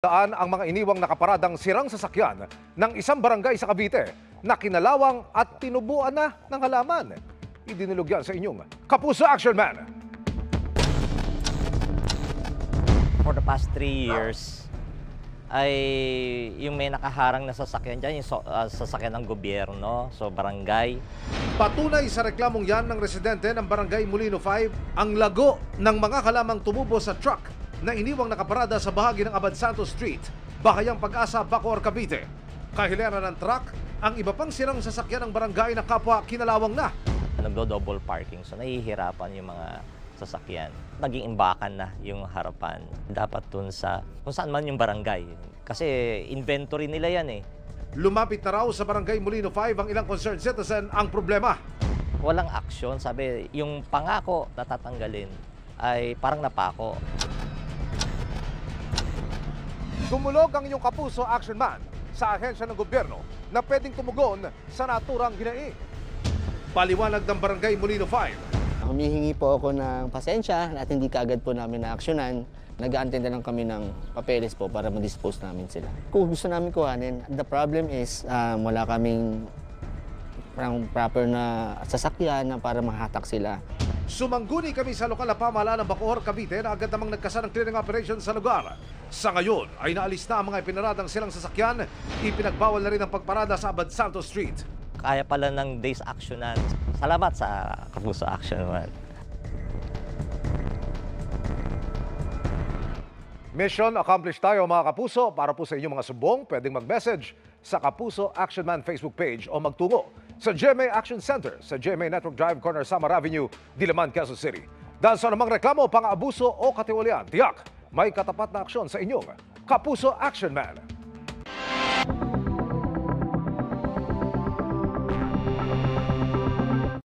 Daan ang mga iniwang nakaparadang sirang sasakyan ng isang barangay sa Cavite na kinalawang at tinubuan na ng halaman. Idinulog yan sa inyong Kapuso Action Man. For the past 3 years, ay yung may nakaharang na sasakyan dyan, yung sasakyan ng gobyerno, so barangay. Patunay sa reklamong yan ng residente ng Barangay Molino 5 ang lago ng mga halamang tumubo sa truck na iniwang nakaparada sa bahagi ng Abad Santos Street, Bahayang Pag-asa, Bacoor, Cavite. Kahiliran ng truck, ang iba pang sirang sasakyan ng barangay na kapwa kinalawang na. Nagdo-double parking, so nahihirapan yung mga sasakyan. Naging imbakan na yung harapan. Dapat dun sa kung saan man yung barangay. Kasi inventory nila yan eh. Lumapit na raw sa Barangay Molino 5 ang ilang concerned citizen ang problema. Walang aksyon. Sabi, yung pangako na tatanggalin ay parang napako. Dumulog ang inyong Kapuso Action Man sa ahensya ng gobyerno na pwedeng tumugon sa naturang hinaing. Paliwanag ng Barangay Molino 5. Humihingi po ako ng pasensya at hindi kaagad po namin na-aksyonan. Nag-aantay na lang kami ng papeles po para ma-dispose namin sila. Kung gusto namin kuhanin, the problem is wala kaming proper na sasakyan na para mahatak sila. Sumangguni kami sa lokal na pamahalaan ng Bacoor, Cavite na agad namang nagkasa ng clearing operation sa lugar. Sa ngayon ay naalis na ang mga ipinaradang silang sasakyan. Ipinagbawal na rin ang pagparada sa Abad Santos Street. Kaya pala ng days actionan. Salamat sa Kapuso Action Man. Mission accomplished tayo mga Kapuso. Para po sa inyong mga sumbong, pwedeng mag-message sa Kapuso Action Man Facebook page o magtungo sa GMA Action Center sa GMA Network Drive, Corner Samar Avenue, Diliman, Quezon City. Dahil sa namang reklamo, pang-abuso o katiwalian, tiyak may katapat na aksyon sa inyong Kapuso Action Man.